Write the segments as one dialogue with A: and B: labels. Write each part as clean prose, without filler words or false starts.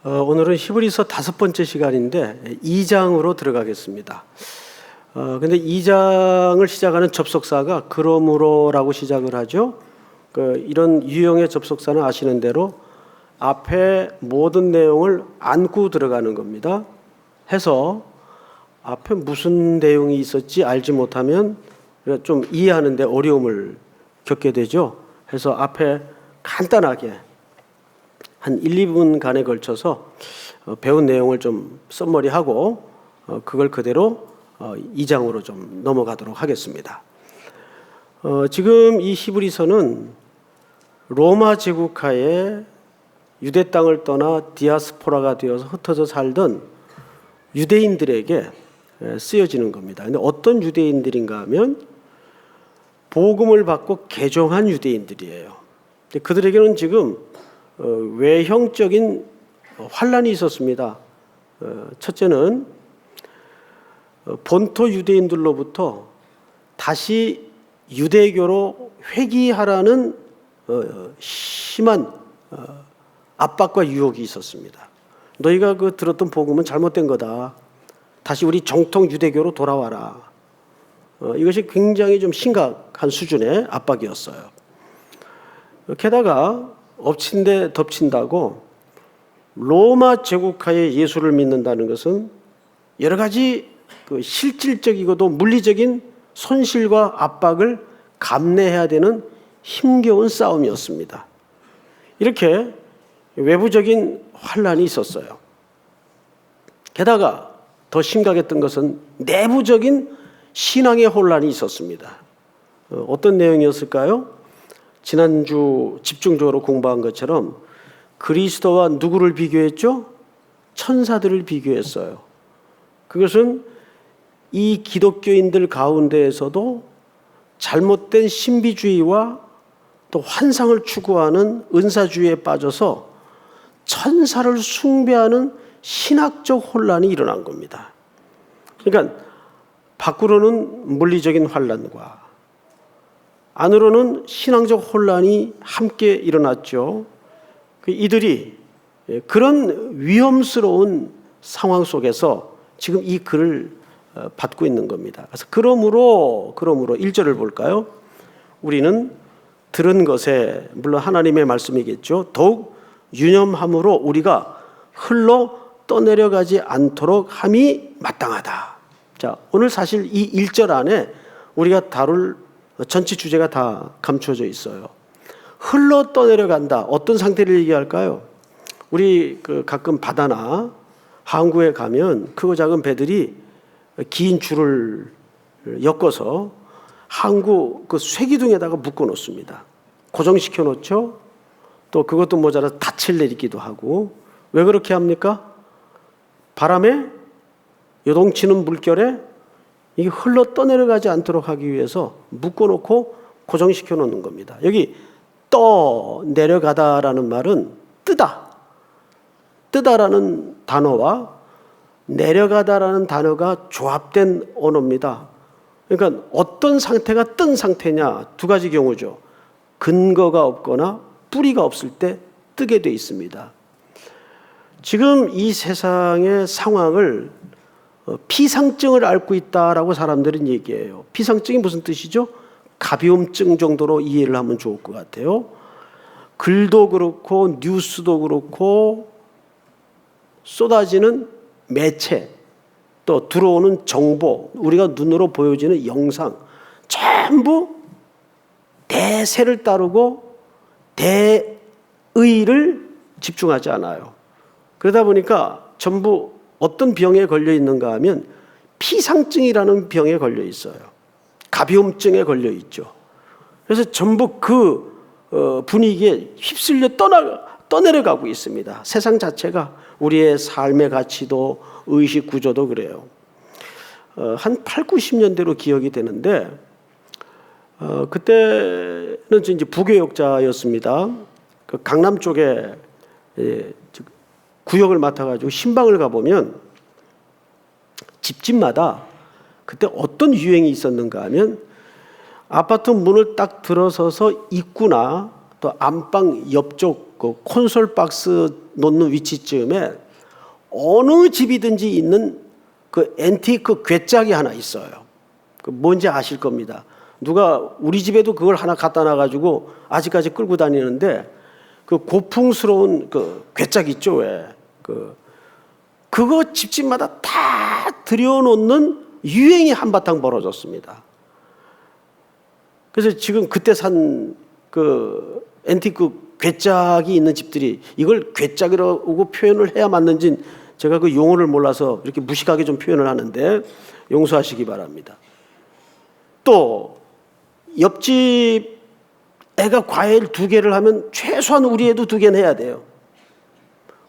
A: 오늘은 히브리서 5번째 시간인데 2장으로 들어가겠습니다. 근데 2장을 시작하는 접속사가 그러므로라고 시작을 하죠. 이런 유형의 접속사는 아시는 대로 앞에 모든 내용을 안고 들어가는 겁니다. 해서 앞에 무슨 내용이 있었지 알지 못하면 좀 이해하는 데 어려움을 겪게 되죠. 해서 앞에 간단하게 한 1, 2분간에 걸쳐서 배운 내용을 좀 썸머리하고 그걸 그대로 2장으로 좀 넘어가도록 하겠습니다. 지금 이 히브리서는 로마 제국하에 유대 땅을 떠나 디아스포라가 되어서 흩어져 살던 유대인들에게 쓰여지는 겁니다. 근데 어떤 유대인들인가 하면 복음을 받고 개종한 유대인들이에요. 그들에게는 지금 외형적인 환란이 있었습니다. 첫째는 본토 유대인들로부터 다시 유대교로 회귀하라는 심한 압박과 유혹이 있었습니다. 너희가 들었던 복음은 잘못된 거다. 다시 우리 정통 유대교로 돌아와라. 이것이 굉장히 좀 심각한 수준의 압박이었어요. 게다가 엎친 데 덮친다고 로마 제국하에 예수를 믿는다는 것은 여러 가지 실질적이고도 물리적인 손실과 압박을 감내해야 되는 힘겨운 싸움이었습니다. 이렇게 외부적인 환란이 있었어요. 게다가 더 심각했던 것은 내부적인 신앙의 혼란이 있었습니다. 어떤 내용이었을까요? 지난주 집중적으로 공부한 것처럼 그리스도와 누구를 비교했죠? 천사들을 비교했어요. 그것은 이 기독교인들 가운데에서도 잘못된 신비주의와 또 환상을 추구하는 은사주의에 빠져서 천사를 숭배하는 신학적 혼란이 일어난 겁니다. 그러니까 밖으로는 물리적인 환란과 안으로는 신앙적 혼란이 함께 일어났죠. 이들이 그런 위험스러운 상황 속에서 지금 이 글을 받고 있는 겁니다. 그래서 그러므로 1절을 볼까요? 우리는 들은 것에 물론 하나님의 말씀이겠죠. 더욱 유념함으로 우리가 흘러 떠내려가지 않도록 함이 마땅하다. 자, 오늘 사실 이 1절 안에 우리가 다룰 전체 주제가 다 감춰져 있어요. 흘러 떠내려간다. 어떤 상태를 얘기할까요? 우리 가끔 바다나 항구에 가면 크고 작은 배들이 긴 줄을 엮어서 항구 쇠기둥에다가 묶어 놓습니다. 고정시켜 놓죠. 또 그것도 모자라서 닻을 내리기도 하고. 왜 그렇게 합니까? 바람에 요동치는 물결에 이게 흘러 떠내려가지 않도록 하기 위해서 묶어놓고 고정시켜 놓는 겁니다. 여기 떠내려가다라는 말은 뜨다라는 단어와 내려가다라는 단어가 조합된 언어입니다. 그러니까 어떤 상태가 뜬 상태냐, 두 가지 경우죠. 근거가 없거나 뿌리가 없을 때 뜨게 돼 있습니다. 지금 이 세상의 상황을 피상증을 앓고 있다라고 사람들은 얘기해요. 피상증이 무슨 뜻이죠? 가벼움증 정도로 이해를 하면 좋을 것 같아요. 글도 그렇고 뉴스도 그렇고 쏟아지는 매체 또 들어오는 정보 우리가 눈으로 보여지는 영상 전부 대세를 따르고 대의를 집중하지 않아요. 그러다 보니까 전부 어떤 병에 걸려 있는가 하면 피상증이라는 병에 걸려 있어요. 가벼움증에 걸려 있죠. 그래서 전부 분위기에 휩쓸려 떠내려가고 있습니다. 세상 자체가 우리의 삶의 가치도 의식 구조도 그래요. 한 8, 90년대로 기억이 되는데 그때는 이제 부교역자였습니다. 강남 쪽에 구역을 맡아가지고 신방을 가보면 집집마다 그때 어떤 유행이 있었는가 하면 아파트 문을 딱 들어서서 입구나 또 안방 옆쪽 그 콘솔 박스 놓는 위치쯤에 어느 집이든지 있는 그 앤티크 괴짝이 하나 있어요. 그 뭔지 아실 겁니다. 누가 우리 집에도 그걸 하나 갖다 놔가지고 아직까지 끌고 다니는데 그 고풍스러운 그 괴짝 있죠, 왜? 그거 집집마다 다 들여놓는 유행이 한바탕 벌어졌습니다. 그래서 지금 그때 산 그 앤티크 괴짝이 있는 집들이 이걸 괴짝이라고 표현을 해야 맞는지 제가 그 용어를 몰라서 이렇게 무식하게 좀 표현을 하는데 용서하시기 바랍니다. 또 옆집 애가 과일 2개를 하면 최소한 우리 애도 2개는 해야 돼요.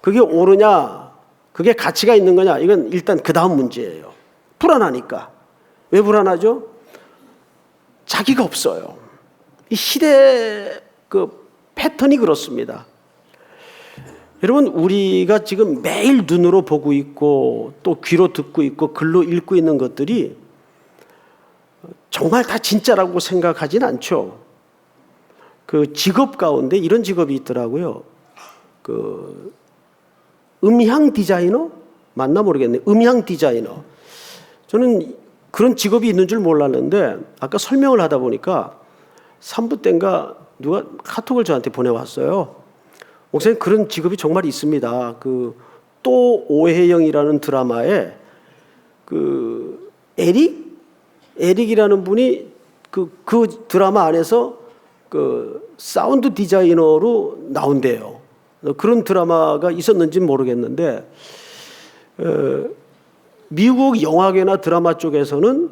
A: 그게 옳으냐, 그게 가치가 있는 거냐, 이건 일단 그 다음 문제예요. 불안하니까. 왜 불안하죠? 자기가 없어요. 이 시대 그 패턴이 그렇습니다. 여러분, 우리가 지금 매일 눈으로 보고 있고 또 귀로 듣고 있고 글로 읽고 있는 것들이 정말 다 진짜라고 생각하진 않죠. 그 직업 가운데 이런 직업이 있더라고요. 그 음향 디자이너? 맞나 모르겠네요. 음향 디자이너. 저는 그런 직업이 있는 줄 몰랐는데 아까 설명을 하다 보니까 3부 때인가 누가 카톡을 저한테 보내왔어요. 목사님, 그런 직업이 정말 있습니다. 그 또 오해영이라는 드라마에 그 에릭이라는 분이 그 드라마 안에서 그 사운드 디자이너로 나온대요. 그런 드라마가 있었는지는 모르겠는데 미국 영화계나 드라마 쪽에서는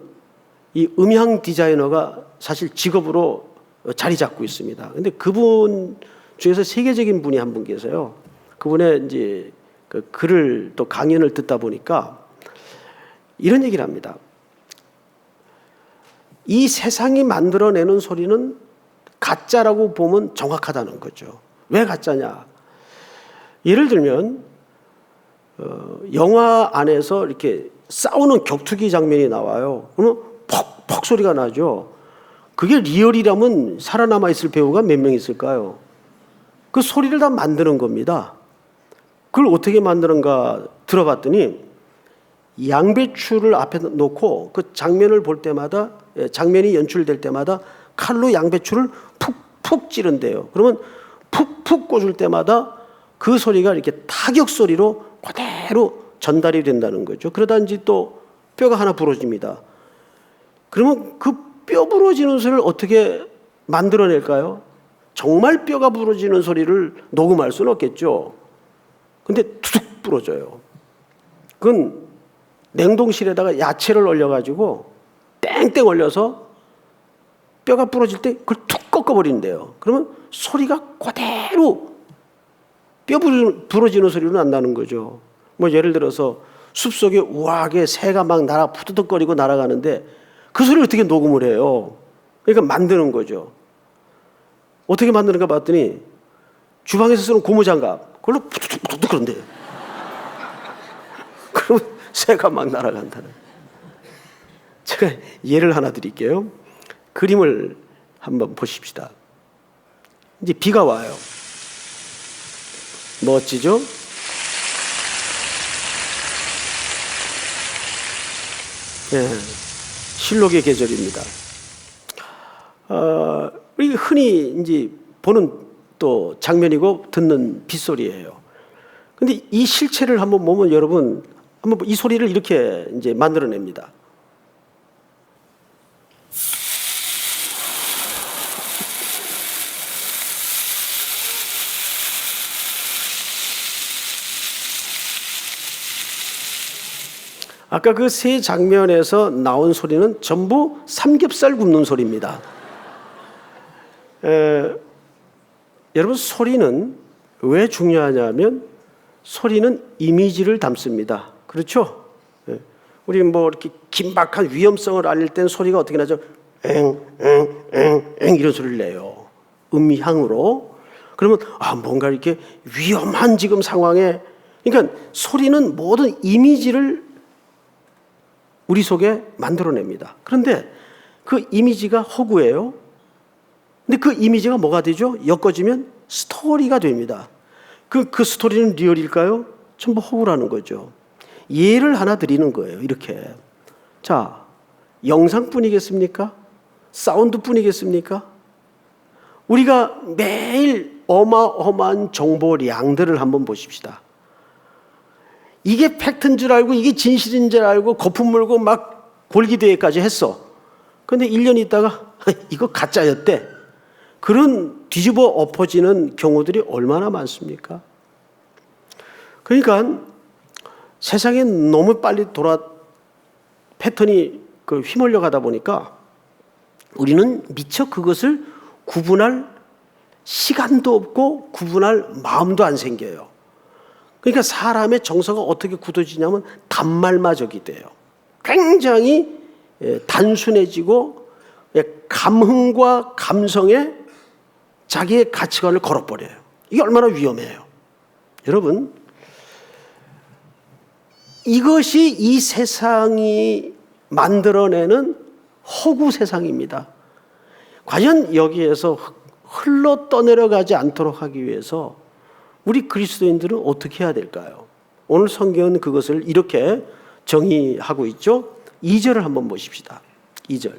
A: 이 음향 디자이너가 사실 직업으로 자리 잡고 있습니다. 근데 그분 중에서 세계적인 분이 한 분 계세요. 그분의 이제 그 글을 또 강연을 듣다 보니까 이런 얘기를 합니다. 이 세상이 만들어내는 소리는 가짜라고 보면 정확하다는 거죠. 왜 가짜냐? 예를 들면 영화 안에서 이렇게 싸우는 격투기 장면이 나와요. 그러면 퍽퍽 소리가 나죠. 그게 리얼이라면 살아남아 있을 배우가 몇 명 있을까요? 그 소리를 다 만드는 겁니다. 그걸 어떻게 만드는가 들어봤더니 양배추를 앞에 놓고 그 장면을 볼 때마다, 장면이 연출될 때마다 칼로 양배추를 푹푹 찌른대요. 그러면 푹푹 꽂을 때마다 그 소리가 이렇게 타격 소리로 그대로 전달이 된다는 거죠. 그러다 이제 또 뼈가 하나 부러집니다. 그러면 그 뼈 부러지는 소리를 어떻게 만들어낼까요? 정말 뼈가 부러지는 소리를 녹음할 수는 없겠죠. 근데 툭 부러져요. 그건 냉동실에다가 야채를 얼려가지고 땡땡 얼려서 뼈가 부러질 때 그걸 툭 꺾어버린대요. 그러면 소리가 그대로 뼈 부러지는 소리로 난다는 거죠. 뭐 예를 들어서 숲속에 우아하게 새가 막 푸드덕거리고 날아가는데 그 소리를 어떻게 녹음을 해요? 그러니까 만드는 거죠. 어떻게 만드는가 봤더니 주방에서 쓰는 고무장갑 그걸로 푸드덕 그런대요. 그러면 새가 막 날아간다는. 제가 예를 하나 드릴게요. 그림을 한번 보십시다. 이제 비가 와요. 멋지죠? 네, 실록의 계절입니다. 우리 흔히 이제 보는 또 장면이고 듣는 빗소리예요. 근데 이 실체를 한번 보면 여러분 한번 이 소리를 이렇게 이제 만들어냅니다. 아까 그 세 장면에서 나온 소리는 전부 삼겹살 굽는 소리입니다. 여러분, 소리는 왜 중요하냐면 소리는 이미지를 담습니다. 그렇죠? 우리 뭐 이렇게 긴박한 위험성을 알릴 땐 소리가 어떻게 나죠? 엥 이런 소리를 내요. 음향으로. 그러면 뭔가 이렇게 위험한 지금 상황에, 그러니까 소리는 모든 이미지를 우리 속에 만들어냅니다. 그런데 그 이미지가 허구예요. 근데 그 이미지가 뭐가 되죠? 엮어지면 스토리가 됩니다. 그 스토리는 리얼일까요? 전부 허구라는 거죠. 예를 하나 드리는 거예요. 이렇게. 자, 영상뿐이겠습니까? 사운드뿐이겠습니까? 우리가 매일 어마어마한 정보량들을 한번 보십시다. 이게 팩트인 줄 알고 이게 진실인 줄 알고 거품 물고 막 골기대회까지 했어. 근데 1년 있다가 이거 가짜였대. 그런 뒤집어 엎어지는 경우들이 얼마나 많습니까? 그러니까 세상에 너무 빨리 패턴이 휘몰려 가다 보니까 우리는 미처 그것을 구분할 시간도 없고 구분할 마음도 안 생겨요. 그러니까 사람의 정서가 어떻게 굳어지냐면 단말마적이 돼요. 굉장히 단순해지고 감흥과 감성에 자기의 가치관을 걸어버려요. 이게 얼마나 위험해요. 여러분, 이것이 이 세상이 만들어내는 허구 세상입니다. 과연 여기에서 흘러 떠내려가지 않도록 하기 위해서 우리 그리스도인들은 어떻게 해야 될까요? 오늘 성경은 그것을 이렇게 정의하고 있죠. 2절을 한번 보십시다. 2절.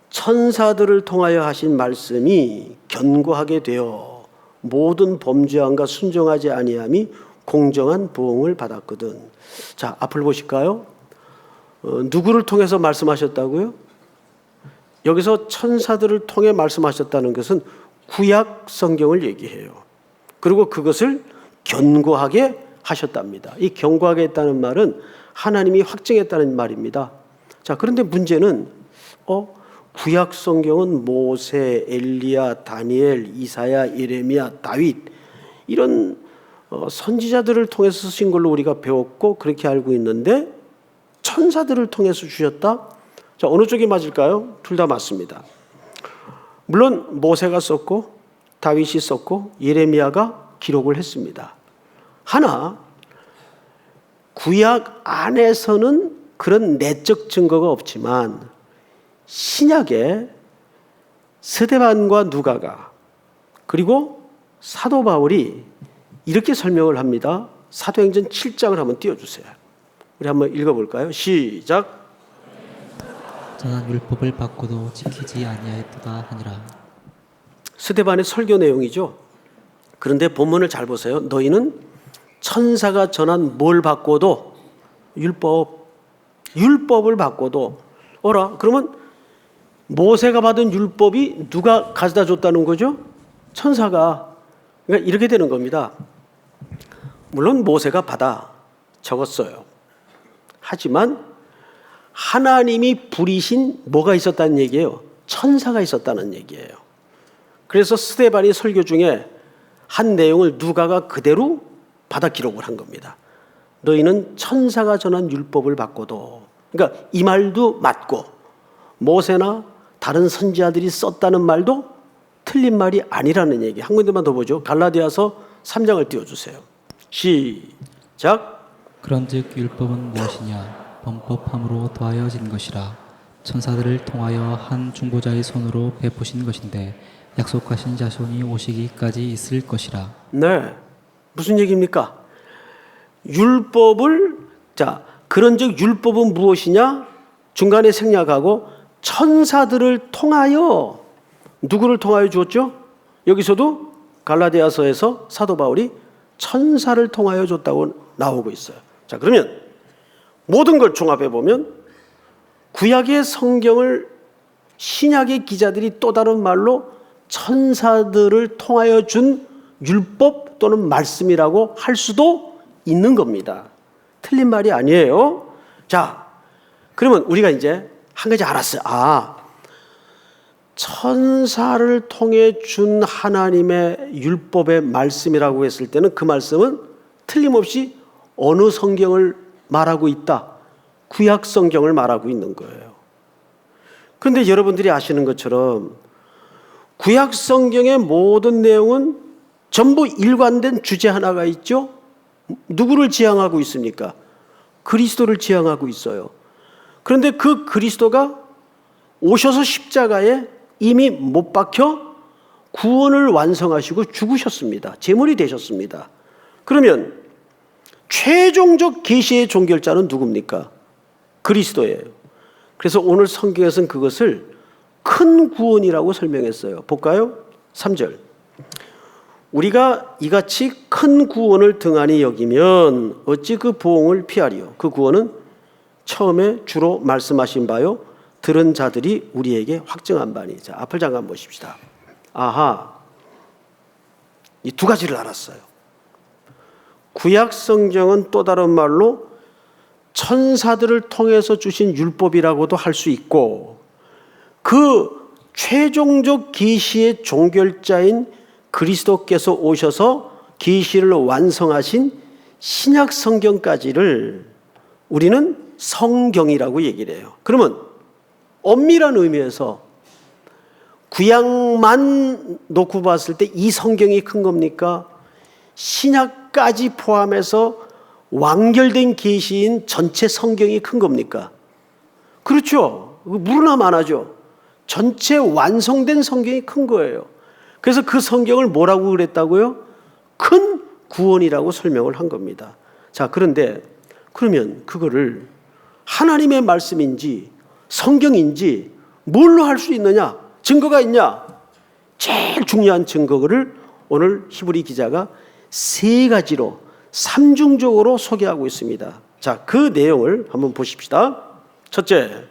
A: 천사들을 통하여 하신 말씀이 견고하게 되어 모든 범죄함과 순종하지 아니함이 공정한 보응을 받았거든. 자, 앞을 보실까요? 누구를 통해서 말씀하셨다고요? 여기서 천사들을 통해 말씀하셨다는 것은 구약 성경을 얘기해요. 그리고 그것을 견고하게 하셨답니다. 이 견고하게 했다는 말은 하나님이 확증했다는 말입니다. 자, 그런데 문제는 구약 성경은 모세, 엘리야, 다니엘, 이사야, 예레미야, 다윗 이런 선지자들을 통해서 쓰신 걸로 우리가 배웠고 그렇게 알고 있는데 천사들을 통해서 주셨다? 자, 어느 쪽이 맞을까요? 둘 다 맞습니다. 물론 모세가 썼고 다윗이 썼고 예레미야가 기록을 했습니다. 하나, 구약 안에서는 그런 내적 증거가 없지만 신약에 스데반과 누가가 그리고 사도 바울이 이렇게 설명을 합니다. 사도행전 7장을 한번 띄워주세요. 우리 한번 읽어볼까요? 시작.
B: 저는 율법을 받고도 지키지 아니하였도다 하니라.
A: 스데반의 설교 내용이죠. 그런데 본문을 잘 보세요. 너희는 천사가 전한 뭘 받고도 율법을 받고도 그러면 모세가 받은 율법이 누가 가져다 줬다는 거죠? 천사가. 그러니까 이렇게 되는 겁니다. 물론 모세가 받아 적었어요. 하지만 하나님이 부리신 뭐가 있었다는 얘기예요? 천사가 있었다는 얘기예요. 그래서 스데반이 설교 중에 한 내용을 누가가 그대로 받아 기록을 한 겁니다. 너희는 천사가 전한 율법을 받고도, 그러니까 이 말도 맞고 모세나 다른 선지자들이 썼다는 말도 틀린 말이 아니라는 얘기. 한 군데만 더 보죠. 갈라디아서 3장을 띄워주세요. 시작.
B: 그런즉 율법은 무엇이냐? 범법함으로 더하여진 것이라. 천사들을 통하여 한 중보자의 손으로 베푸신 것인데 약속하신 자손이 오시기까지 있을 것이라.
A: 네, 무슨 얘기입니까? 그런즉 율법은 무엇이냐? 중간에 생략하고 천사들을 통하여, 누구를 통하여 주었죠? 여기서도 갈라디아서에서 사도 바울이 천사를 통하여 줬다고 나오고 있어요. 자, 그러면 모든 걸 종합해 보면 구약의 성경을 신약의 기자들이 또 다른 말로 천사들을 통하여 준 율법 또는 말씀이라고 할 수도 있는 겁니다. 틀린 말이 아니에요. 자, 그러면 우리가 이제 한 가지 알았어요. 천사를 통해 준 하나님의 율법의 말씀이라고 했을 때는 그 말씀은 틀림없이 어느 성경을 말하고 있다? 구약 성경을 말하고 있는 거예요. 그런데 여러분들이 아시는 것처럼 구약 성경의 모든 내용은 전부 일관된 주제 하나가 있죠. 누구를 지향하고 있습니까? 그리스도를 지향하고 있어요. 그런데 그 그리스도가 오셔서 십자가에 이미 못 박혀 구원을 완성하시고 죽으셨습니다. 제물이 되셨습니다. 그러면 최종적 계시의 종결자는 누굽니까? 그리스도예요. 그래서 오늘 성경에서는 그것을 큰 구원이라고 설명했어요. 볼까요? 3절. 우리가 이같이 큰 구원을 등한히 여기면 어찌 그 보응을 피하리요. 그 구원은 처음에 주로 말씀하신 바요 들은 자들이 우리에게 확증한 바니. 자, 앞을 잠깐 보십시다. 아하, 이 두 가지를 알았어요. 구약 성경은 또 다른 말로 천사들을 통해서 주신 율법이라고도 할 수 있고, 그 최종적 계시의 종결자인 그리스도께서 오셔서 계시를 완성하신 신약 성경까지를 우리는 성경이라고 얘기를 해요. 그러면 엄밀한 의미에서 구약만 놓고 봤을 때 이 성경이 큰 겁니까? 신약까지 포함해서 완결된 계시인 전체 성경이 큰 겁니까? 그렇죠. 무르나 만하죠. 전체 완성된 성경이 큰 거예요. 그래서 그 성경을 뭐라고 그랬다고요? 큰 구원이라고 설명을 한 겁니다. 자, 그런데 그러면 그거를 하나님의 말씀인지 성경인지 뭘로 할 수 있느냐? 증거가 있냐? 제일 중요한 증거를 오늘 히브리 기자가 세 가지로 삼중적으로 소개하고 있습니다. 자, 그 내용을 한번 보십시다. 첫째,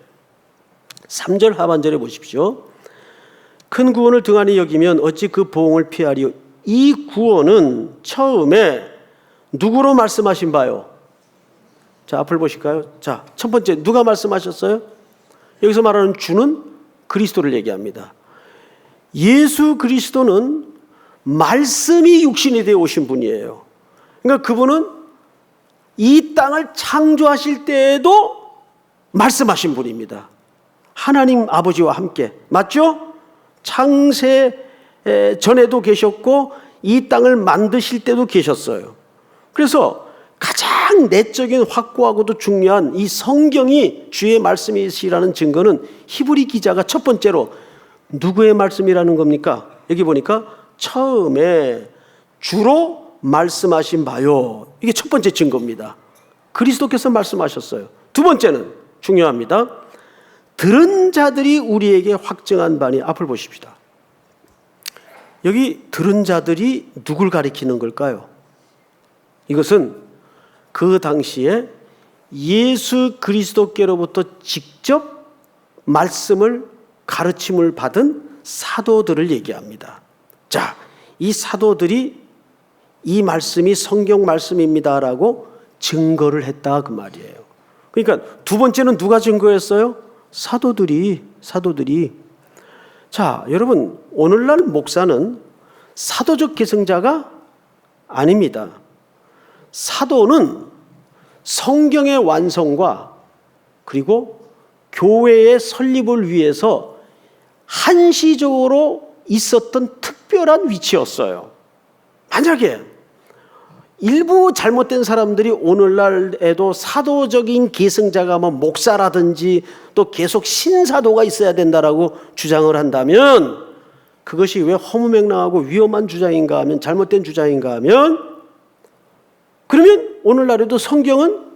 A: 3절 하반절에 보십시오. 큰 구원을 등한히 여기면 어찌 그 보응을 피하리요. 이 구원은 처음에 누구로 말씀하신 바요? 자, 앞을 보실까요? 자, 첫 번째 누가 말씀하셨어요? 여기서 말하는 주는 그리스도를 얘기합니다. 예수 그리스도는 말씀이 육신이 되어 오신 분이에요. 그러니까 그분은 이 땅을 창조하실 때에도 말씀하신 분입니다. 하나님 아버지와 함께. 맞죠? 창세 전에도 계셨고 이 땅을 만드실 때도 계셨어요. 그래서 가장 내적인 확고하고도 중요한 이 성경이 주의 말씀이시라는 증거는 히브리 기자가 첫 번째로 누구의 말씀이라는 겁니까? 여기 보니까 처음에 주로 말씀하신 바요. 이게 첫 번째 증거입니다. 그리스도께서 말씀하셨어요. 두 번째는 중요합니다. 들은 자들이 우리에게 확증한 바니. 앞을 보십시다. 여기 들은 자들이 누굴 가리키는 걸까요? 이것은 그 당시에 예수 그리스도께로부터 직접 말씀을 가르침을 받은 사도들을 얘기합니다. 자, 이 사도들이 이 말씀이 성경 말씀입니다라고 증거를 했다 그 말이에요. 그러니까 두 번째는 누가 증거했어요? 사도들이. 자, 여러분, 오늘날 목사는 사도적 계승자가 아닙니다. 사도는 성경의 완성과 그리고 교회의 설립을 위해서 한시적으로 있었던 특별한 위치였어요. 만약에 일부 잘못된 사람들이 오늘날에도 사도적인 계승자가 뭐 목사라든지 또 계속 신사도가 있어야 된다라고 주장을 한다면 그것이 왜 허무맹랑하고 위험한 주장인가 하면, 잘못된 주장인가 하면, 그러면 오늘날에도 성경은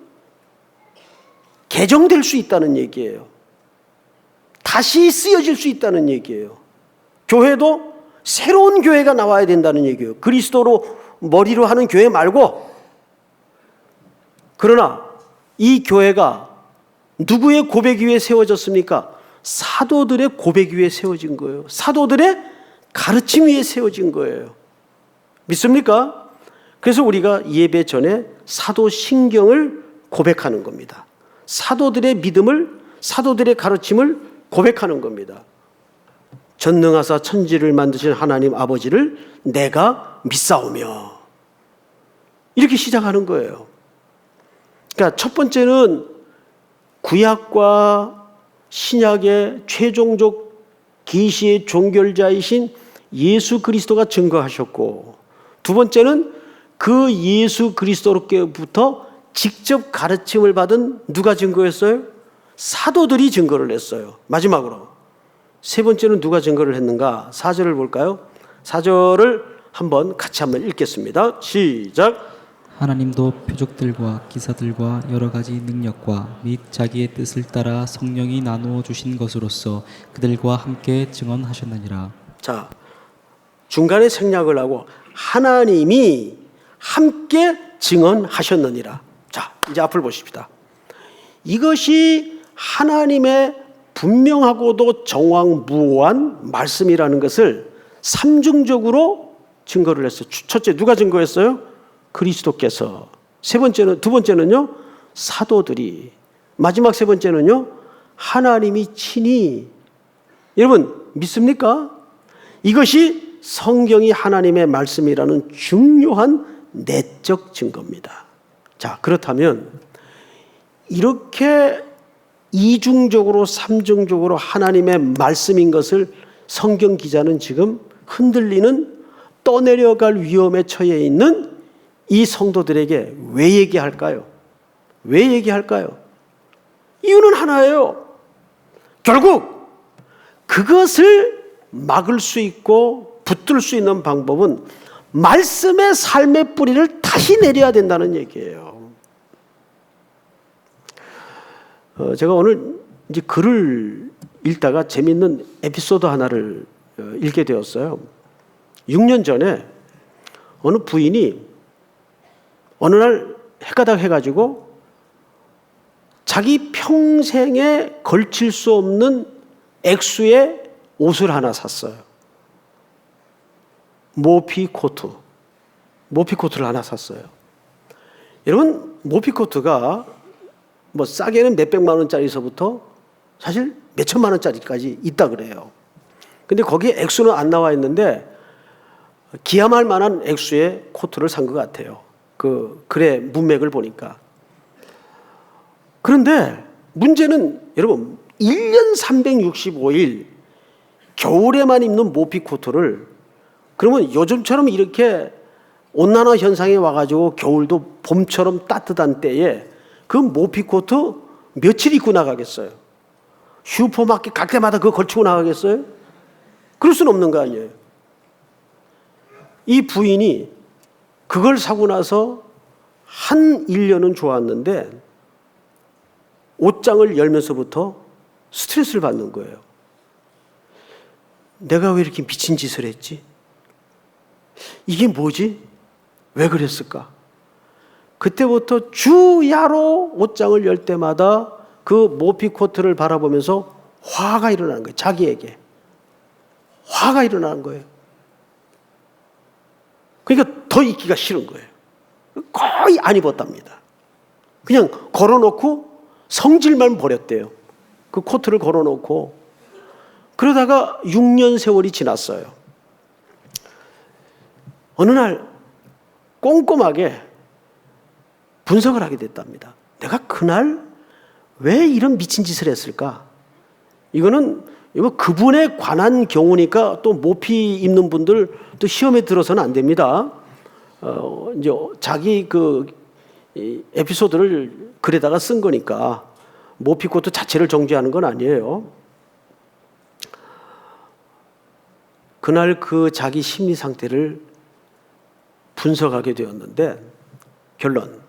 A: 개정될 수 있다는 얘기예요. 다시 쓰여질 수 있다는 얘기예요. 교회도 새로운 교회가 나와야 된다는 얘기예요. 그리스도로 머리로 하는 교회 말고. 그러나 이 교회가 누구의 고백 위에 세워졌습니까? 사도들의 고백 위에 세워진 거예요. 사도들의 가르침 위에 세워진 거예요. 믿습니까? 그래서 우리가 예배 전에 사도신경을 고백하는 겁니다. 사도들의 믿음을, 사도들의 가르침을 고백하는 겁니다. 전능하사 천지를 만드신 하나님 아버지를 내가 믿사오며, 이렇게 시작하는 거예요. 그러니까 첫 번째는 구약과 신약의 최종적 계시의 종결자이신 예수 그리스도가 증거하셨고, 두 번째는 그 예수 그리스도로부터 직접 가르침을 받은 누가 증거했어요? 사도들이 증거를 했어요. 마지막으로 세 번째는 누가 증거를 했는가? 4절을 볼까요? 4절을 같이 한번 읽겠습니다. 시작.
B: 하나님도 표적들과 기사들과 여러 가지 능력과 및 자기의 뜻을 따라 성령이 나누어 주신 것으로서 그들과 함께 증언하셨느니라.
A: 자, 중간에 생략을 하고 하나님이 함께 증언하셨느니라. 자, 이제 앞을 보십시다. 이것이 하나님의 분명하고도 정확무오한 말씀이라는 것을 삼중적으로 증거를 했어요. 첫째, 누가 증거했어요? 그리스도께서. 두 번째는요, 사도들이. 마지막 세 번째는요, 하나님이 친히. 여러분, 믿습니까? 이것이 성경이 하나님의 말씀이라는 중요한 내적 증거입니다. 자, 그렇다면 이렇게 이중적으로 삼중적으로 하나님의 말씀인 것을 성경 기자는 지금 흔들리는 떠내려갈 위험에 처해 있는 이 성도들에게 왜 얘기할까요? 왜 얘기할까요? 이유는 하나예요. 결국 그것을 막을 수 있고 붙들 수 있는 방법은 말씀의 삶의 뿌리를 다시 내려야 된다는 얘기예요. 제가 오늘 이제 글을 읽다가 재밌는 에피소드 하나를 읽게 되었어요. 6년 전에 어느 부인이 어느 날 해가닥 해가지고 자기 평생에 걸칠 수 없는 액수의 옷을 하나 샀어요. 모피코트를 하나 샀어요. 여러분, 모피코트가 뭐 싸게는 몇백만 원짜리서부터 사실 몇천만 원짜리까지 있다 그래요. 근데 거기에 액수는 안 나와 있는데 기함할 만한 액수의 코트를 산 것 같아요. 그 글의 문맥을 보니까. 그런데 문제는 여러분 1년 365일 겨울에만 입는 모피코트를 그러면 요즘처럼 이렇게 온난화 현상이 와가지고 겨울도 봄처럼 따뜻한 때에 그 모피코트 며칠 입고 나가겠어요? 슈퍼마켓 갈 때마다 그거 걸치고 나가겠어요? 그럴 수는 없는 거 아니에요. 이 부인이 그걸 사고 나서 한 1년은 좋았는데 옷장을 열면서부터 스트레스를 받는 거예요. 내가 왜 이렇게 미친 짓을 했지? 이게 뭐지? 왜 그랬을까? 그때부터 주야로 옷장을 열 때마다 그 모피코트를 바라보면서 화가 일어나는 거예요. 자기에게. 화가 일어나는 거예요. 그러니까 더 입기가 싫은 거예요. 거의 안 입었답니다. 그냥 걸어놓고 성질만 버렸대요. 그 코트를 걸어놓고. 그러다가 6년 세월이 지났어요. 어느 날 꼼꼼하게 분석을 하게 됐답니다. 내가 그날 왜 이런 미친 짓을 했을까? 이거는 그분에 관한 경우니까 또 모피 입는 분들 또 시험에 들어서는 안 됩니다. 이제 자기 그 에피소드를 글에다가 쓴 거니까 모피 코트 자체를 정죄하는 건 아니에요. 그날 그 자기 심리 상태를 분석하게 되었는데 결론.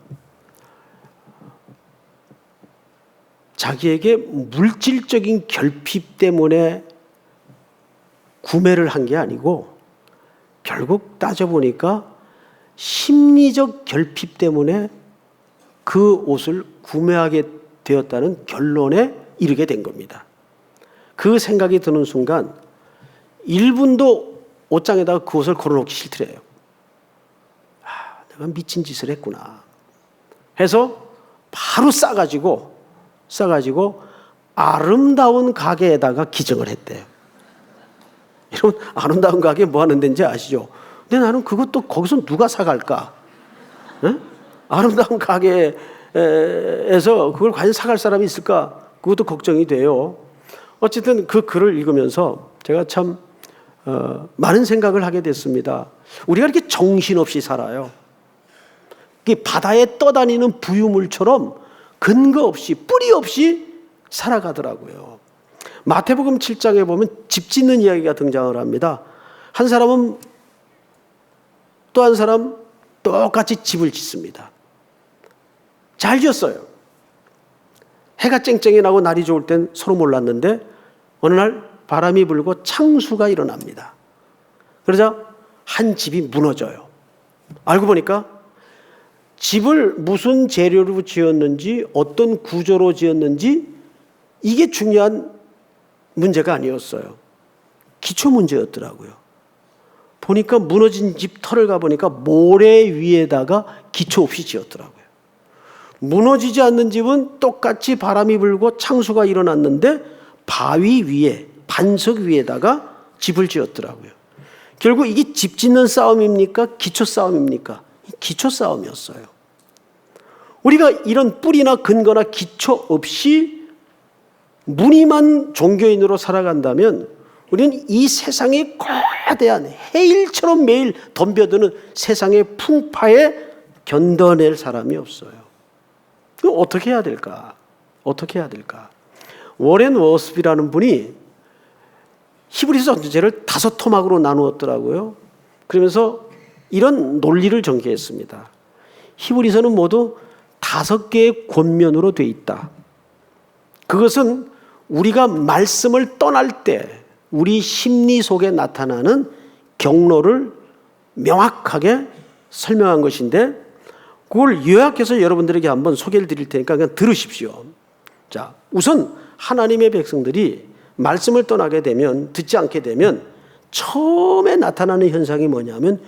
A: 자기에게 물질적인 결핍 때문에 구매를 한 게 아니고 결국 따져보니까 심리적 결핍 때문에 그 옷을 구매하게 되었다는 결론에 이르게 된 겁니다. 그 생각이 드는 순간 1분도 옷장에다가 그 옷을 걸어놓기 싫더래요. 내가 미친 짓을 했구나 해서 바로 싸가지고 아름다운 가게에다가 기증을 했대요. 여러분, 아름다운 가게 뭐 하는 데인지 아시죠? 근데 나는 그것도 거기서 누가 사갈까? 에? 아름다운 가게에서 그걸 과연 사갈 사람이 있을까? 그것도 걱정이 돼요. 어쨌든 그 글을 읽으면서 제가 참 많은 생각을 하게 됐습니다. 우리가 이렇게 정신없이 살아요. 바다에 떠다니는 부유물처럼 근거 없이 뿌리 없이 살아가더라고요. 마태복음 7장에 보면 집 짓는 이야기가 등장을 합니다. 한 사람은 또 한 사람 똑같이 집을 짓습니다. 잘 지었어요. 해가 쨍쨍이 나고 날이 좋을 땐 서로 몰랐는데 어느 날 바람이 불고 창수가 일어납니다. 그러자 한 집이 무너져요. 알고 보니까 집을 무슨 재료로 지었는지, 어떤 구조로 지었는지 이게 중요한 문제가 아니었어요. 기초 문제였더라고요. 보니까 무너진 집 터를 가보니까 모래 위에다가 기초 없이 지었더라고요. 무너지지 않는 집은 똑같이 바람이 불고 창수가 일어났는데 바위 위에, 반석 위에다가 집을 지었더라고요. 결국 이게 집 짓는 싸움입니까? 기초 싸움입니까? 기초 싸움이었어요. 우리가 이런 뿌리나 근거나 기초 없이 무늬만 종교인으로 살아간다면 우리는 이 세상의 거대한 해일처럼 매일 덤벼드는 세상의 풍파에 견뎌낼 사람이 없어요. 그럼 어떻게 해야 될까? 어떻게 해야 될까? 워렌 워스비라는 분이 히브리서 전체를 5토막으로 나누었더라고요. 그러면서 이런 논리를 전개했습니다. 히브리서는 모두 5개의 권면으로 돼 있다. 그것은 우리가 말씀을 떠날 때 우리 심리 속에 나타나는 경로를 명확하게 설명한 것인데 그걸 요약해서 여러분들에게 한번 소개를 드릴 테니까 그냥 들으십시오. 자, 우선 하나님의 백성들이 말씀을 떠나게 되면, 듣지 않게 되면 처음에 나타나는 현상이 뭐냐면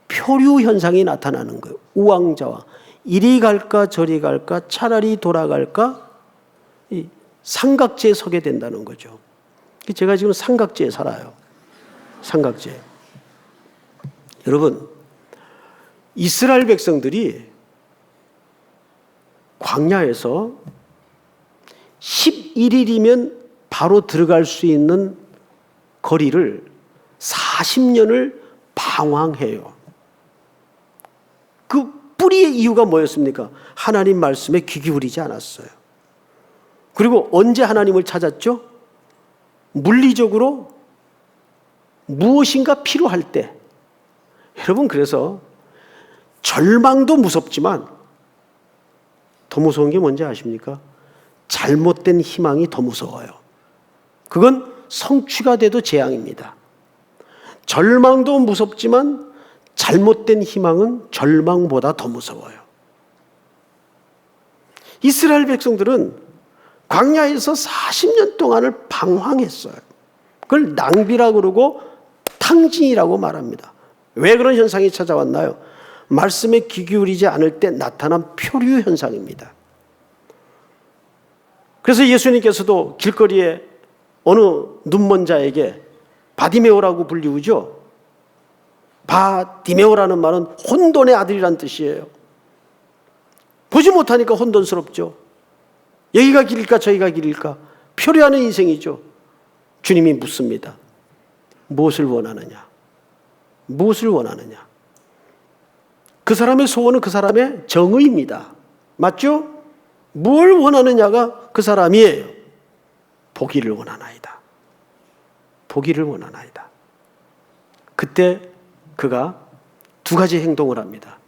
A: 표류 현상이 나타나는 거예요. 우왕좌왕. 이리 갈까 저리 갈까 차라리 돌아갈까 이 삼각지에 서게 된다는 거죠. 제가 지금 삼각지에 살아요. 삼각지에. 여러분, 이스라엘 백성들이 광야에서 11일이면 바로 들어갈 수 있는 거리를 40년을 방황해요. 그 뿌리의 이유가 뭐였습니까? 하나님 말씀에 귀 기울이지 않았어요. 그리고 언제 하나님을 찾았죠? 물리적으로 무엇인가 필요할 때. 여러분, 그래서 절망도 무섭지만 더 무서운 게 뭔지 아십니까? 잘못된 희망이 더 무서워요. 그건 성취가 돼도 재앙입니다. 절망도 무섭지만 잘못된 희망은 절망보다 더 무서워요. 이스라엘 백성들은 광야에서 40년 동안을 방황했어요. 그걸 낭비라고 그러고 탕진이라고 말합니다. 왜 그런 현상이 찾아왔나요? 말씀에 귀 기울이지 않을 때 나타난 표류 현상입니다. 그래서 예수님께서도 길거리에 어느 눈먼 자에게 바디메오라고 불리우죠. 바디메오라는 말은 혼돈의 아들이란 뜻이에요. 보지 못하니까 혼돈스럽죠. 여기가 길일까 저기가 길일까 표류하는 인생이죠. 주님이 묻습니다. 무엇을 원하느냐? 무엇을 원하느냐? 그 사람의 소원은 그 사람의 정의입니다. 맞죠? 뭘 원하느냐가 그 사람이에요. 보기를 원하나이다. 보기를 원하나이다. 그때 그가 2가지 행동을 합니다.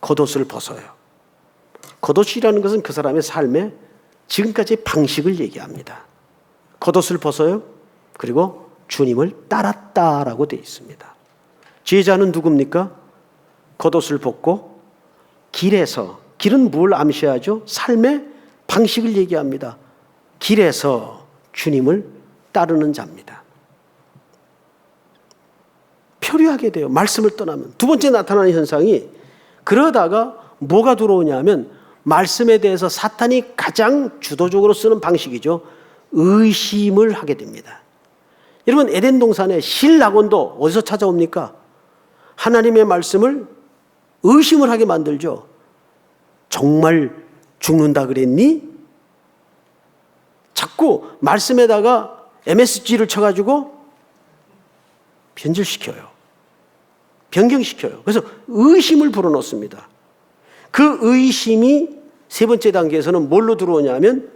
A: 겉옷을 벗어요. 겉옷이라는 것은 그 사람의 삶의 지금까지의 방식을 얘기합니다. 겉옷을 벗어요. 그리고 주님을 따랐다라고 되어 있습니다. 제자는 누굽니까? 겉옷을 벗고 길에서, 길은 뭘 암시하죠? 삶의 방식을 얘기합니다. 길에서 주님을 따르는 자입니다. 표류하게 돼요. 말씀을 떠나면. 2번째 나타나는 현상이 그러다가 뭐가 들어오냐면 말씀에 대해서 사탄이 가장 주도적으로 쓰는 방식이죠. 의심을 하게 됩니다. 여러분, 에덴 동산에 신라곤도 어디서 찾아옵니까? 하나님의 말씀을 의심을 하게 만들죠. 정말 죽는다 그랬니? 자꾸 말씀에다가 MSG를 쳐가지고 변질시켜요. 변경시켜요. 그래서 의심을 불어넣습니다. 그 의심이 3번째 단계에서는 뭘로 들어오냐면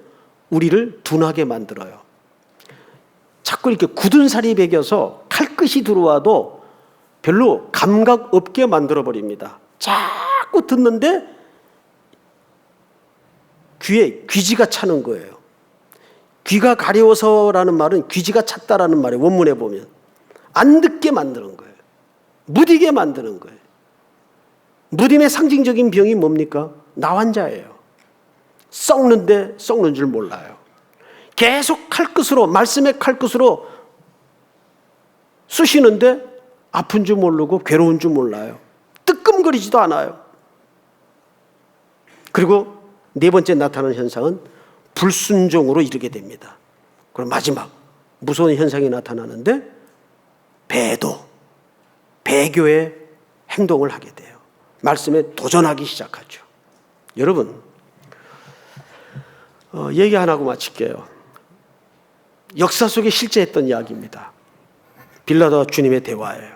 A: 우리를 둔하게 만들어요. 자꾸 이렇게 굳은 살이 배겨서 칼끝이 들어와도 별로 감각 없게 만들어버립니다. 자꾸 듣는데 귀에 귀지가 차는 거예요. 귀가 가려워서라는 말은 귀지가 찼다라는 말이에요. 원문에 보면. 안 듣게 만드는 거예요. 무디게 만드는 거예요. 무딤의 상징적인 병이 뭡니까? 나환자예요. 썩는데 썩는 줄 몰라요. 계속 칼끝으로, 말씀의 칼끝으로 쑤시는데 아픈 줄 모르고 괴로운 줄 몰라요. 뜨끔거리지도 않아요. 그리고 네 번째 나타나는 현상은 불순종으로 이르게 됩니다. 그럼 마지막 무서운 현상이 나타나는데 배교의 행동을 하게 돼요. 말씀에 도전하기 시작하죠. 여러분, 얘기 하나 하고 마칠게요. 역사 속에 실제 했던 이야기입니다. 빌라도와 주님의 대화예요.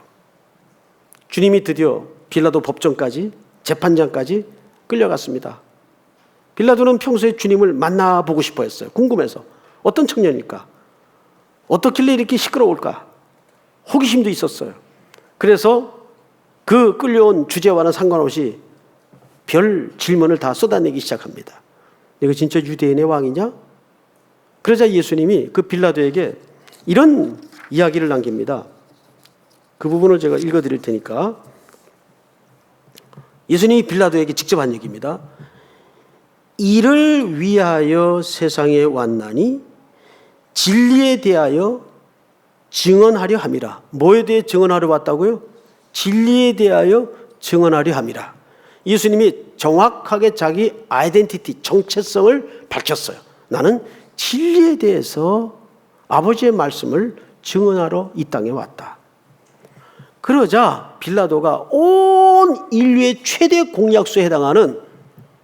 A: 주님이 드디어 빌라도 법정까지, 재판장까지 끌려갔습니다. 빌라도는 평소에 주님을 만나보고 싶어 했어요. 궁금해서. 어떤 청년일까? 어떻길래 이렇게 시끄러울까? 호기심도 있었어요. 그래서 그 끌려온 주제와는 상관없이 별 질문을 다 쏟아내기 시작합니다. 내가 진짜 유대인의 왕이냐? 그러자 예수님이 그 빌라도에게 이런 이야기를 남깁니다. 그 부분을 제가 읽어드릴 테니까. 예수님이 빌라도에게 직접 한 얘기입니다. 이를 위하여 세상에 왔나니 진리에 대하여 증언하려 함이라. 뭐에 대해 증언하려 왔다고요? 진리에 대하여 증언하려 함이라. 예수님이 정확하게 자기 아이덴티티, 정체성을 밝혔어요. 나는 진리에 대해서 아버지의 말씀을 증언하러 이 땅에 왔다. 그러자 빌라도가 온 인류의 최대 공약수에 해당하는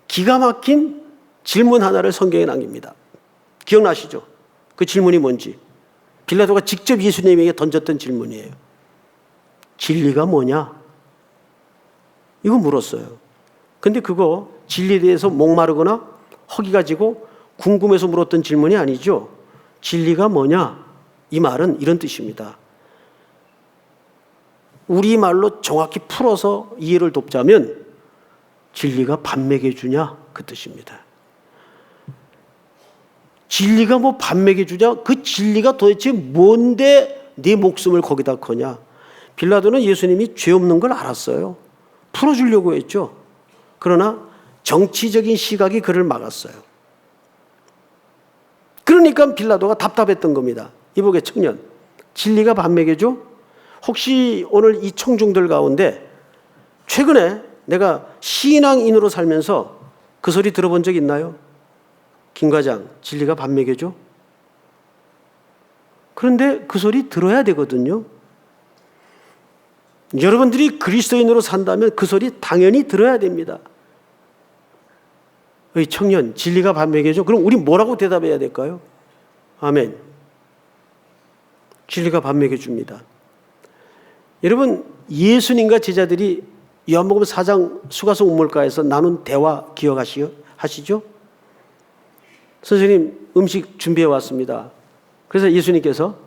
A: 기가 막힌 질문 하나를 성경에 남깁니다. 기억나시죠? 그 질문이 뭔지. 빌라도가 직접 예수님에게 던졌던 질문이에요. 진리가 뭐냐? 이거 물었어요. 근데 그거 진리에 대해서 목마르거나 허기가 지고 궁금해서 물었던 질문이 아니죠. 진리가 뭐냐? 이 말은 이런 뜻입니다. 우리말로 정확히 풀어서 이해를 돕자면 진리가 밥 먹여주냐? 그 뜻입니다. 진리가 뭐 밥 먹여주냐? 그 진리가 도대체 뭔데 네 목숨을 거기다 거냐? 빌라도는 예수님이 죄 없는 걸 알았어요. 풀어주려고 했죠. 그러나 정치적인 시각이 그를 막았어요. 그러니까 빌라도가 답답했던 겁니다. 이보게 청년, 진리가 밥 먹여줘? 혹시 오늘 이 청중들 가운데 최근에 내가 신앙인으로 살면서 그 소리 들어본 적 있나요? 김 과장, 진리가 밥 먹여줘? 그런데 그 소리 들어야 되거든요. 여러분들이 그리스도인으로 산다면 그 소리 당연히 들어야 됩니다. 의 청년, 진리가 밥 먹여줘? 그럼 우리 뭐라고 대답해야 될까요? 아멘. 진리가 밥 먹여줍니다. 여러분, 예수님과 제자들이 요한복음 4장 수가성 우물가에서 나눈 대화 기억하시죠? 선생님, 음식 준비해 왔습니다. 그래서 예수님께서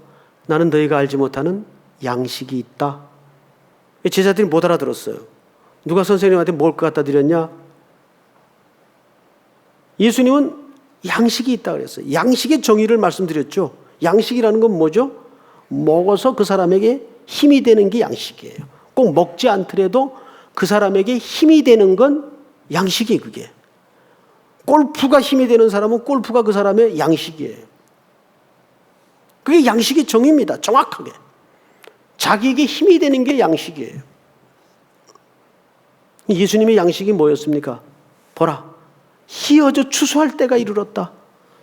A: 나는 너희가 알지 못하는 양식이 있다. 제자들이 못 알아들었어요. 누가 선생님한테 뭘 갖다 드렸냐? 예수님은 양식이 있다 그랬어요. 양식의 정의를 말씀드렸죠. 양식이라는 건 뭐죠? 먹어서 그 사람에게 힘이 되는 게 양식이에요. 꼭 먹지 않더라도 그 사람에게 힘이 되는 건 양식이에요. 그게. 골프가 힘이 되는 사람은 골프가 그 사람의 양식이에요. 그게 양식의 정의입니다. 정확하게. 자기에게 힘이 되는 게 양식이에요. 예수님의 양식이 뭐였습니까? 보라, 희어져 추수할 때가 이르렀다.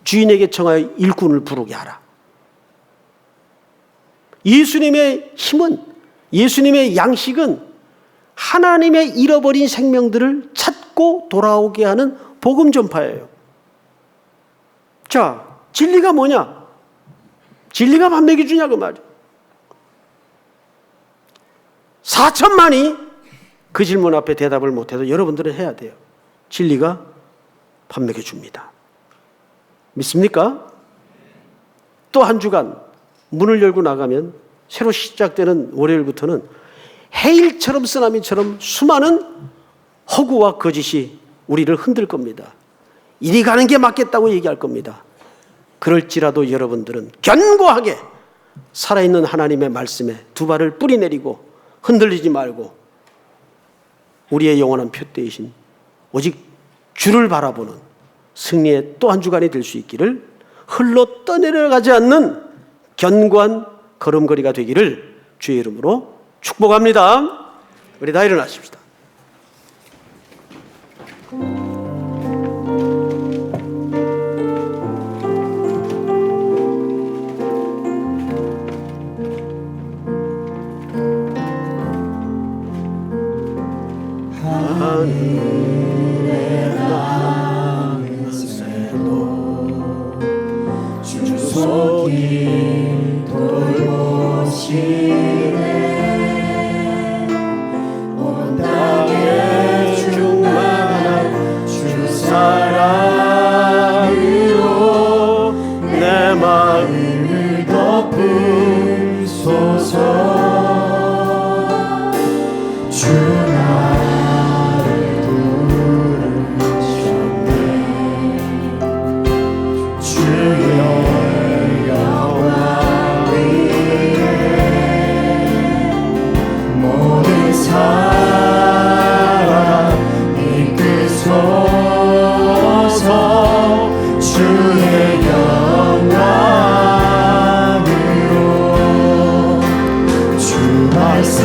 A: 주인에게 청하여 일꾼을 부르게 하라. 예수님의 힘은, 예수님의 양식은 하나님의 잃어버린 생명들을 찾고 돌아오게 하는 복음 전파예요. 자, 진리가 뭐냐? 진리가 밥 먹여주냐 그 말이에요. 4천만이 그 질문 앞에 대답을 못해도 여러분들은 해야 돼요. 진리가 밥 먹여줍니다. 믿습니까? 또 한 주간 문을 열고 나가면 새로 시작되는 월요일부터는 해일처럼 쓰나미처럼 수많은 허구와 거짓이 우리를 흔들 겁니다. 이리 가는 게 맞겠다고 얘기할 겁니다. 그럴지라도 여러분들은 견고하게 살아있는 하나님의 말씀에 두 발을 뿌리내리고 흔들리지 말고 우리의 영원한 표대이신 오직 주를 바라보는 승리의 또 한 주간이 될 수 있기를, 흘러 떠내려가지 않는 견고한 걸음걸이가 되기를 주의 이름으로 축복합니다. 우리 다 일어나십시다. 하늘에 나는 새도 주소기 돌보시네. 온 땅에 충만한 주 사랑으로 내 마음을 덮으소서. 주 나를 부르셨네. 주의 영광 위에 모든 사람 이끄소서. 주의 영광으로 주 말씀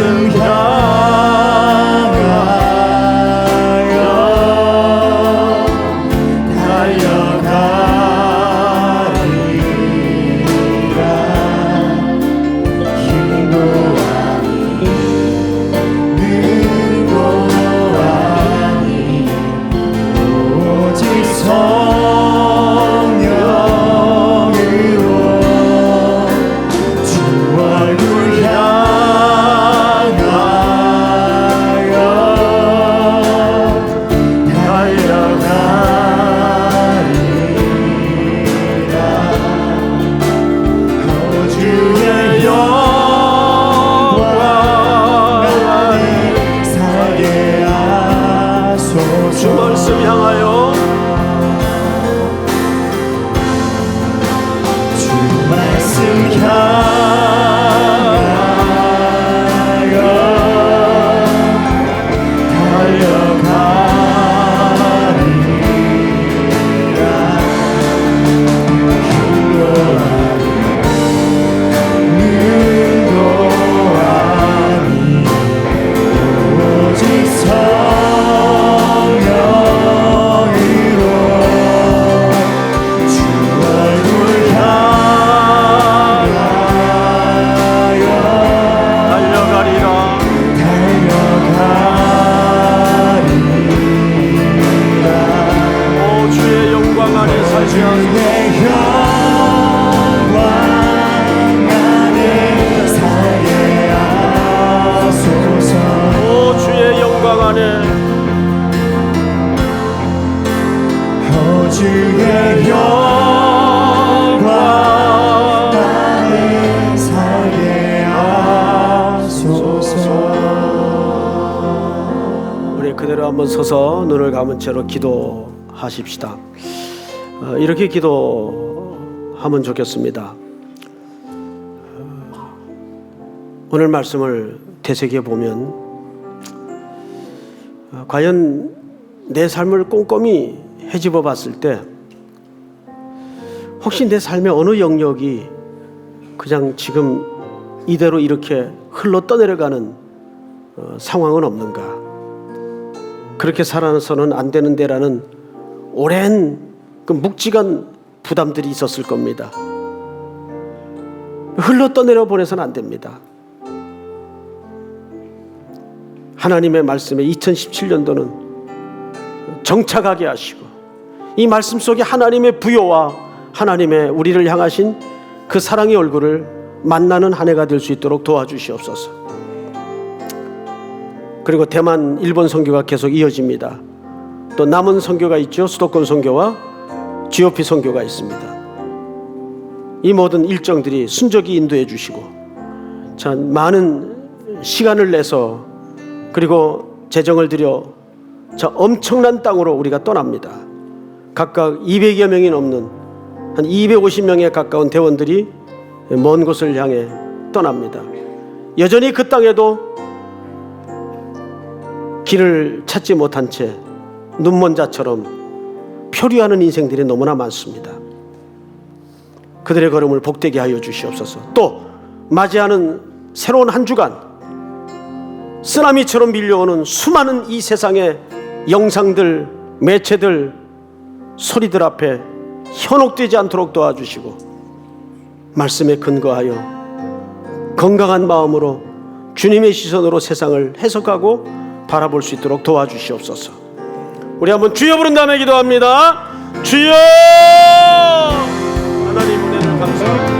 A: 주의 영광 나를 살게 하소서. 우리 그대로 한번 서서 눈을 감은 채로 기도하십시다. 이렇게 기도하면 좋겠습니다. 오늘 말씀을 되새겨 보면 과연 내 삶을 꼼꼼히 헤집어 봤을 때 혹시 내 삶의 어느 영역이 그냥 지금 이대로 이렇게 흘러 떠내려가는 상황은 없는가? 그렇게 살아서는 안 되는데라는 오랜 그 묵직한 부담들이 있었을 겁니다. 흘러 떠내려 보내서는 안 됩니다. 하나님의 말씀에 2017년도는 정착하게 하시고 이 말씀 속에 하나님의 부요와 하나님의 우리를 향하신 그 사랑의 얼굴을 만나는 한 해가 될 수 있도록 도와주시옵소서. 그리고 대만 일본 선교가 계속 이어집니다. 또 남은 선교가 있죠. 수도권 선교와 GOP 선교가 있습니다. 이 모든 일정들이 순적이 인도해 주시고 참 많은 시간을 내서 그리고 재정을 들여 저 엄청난 땅으로 우리가 떠납니다. 각각 200여 명이 넘는 한 250명에 가까운 대원들이 먼 곳을 향해 떠납니다. 여전히 그 땅에도 길을 찾지 못한 채 눈먼 자처럼 표류하는 인생들이 너무나 많습니다. 그들의 걸음을 복되게 하여 주시옵소서. 또 맞이하는 새로운 한 주간, 쓰나미처럼 밀려오는 수많은 이 세상의 영상들, 매체들, 소리들 앞에 현혹되지 않도록 도와주시고 말씀에 근거하여 건강한 마음으로 주님의 시선으로 세상을 해석하고 바라볼 수 있도록 도와주시옵소서. 우리 한번 주여 부른 다음에 기도합니다. 주여! 하나님 은혜를 감사합니다.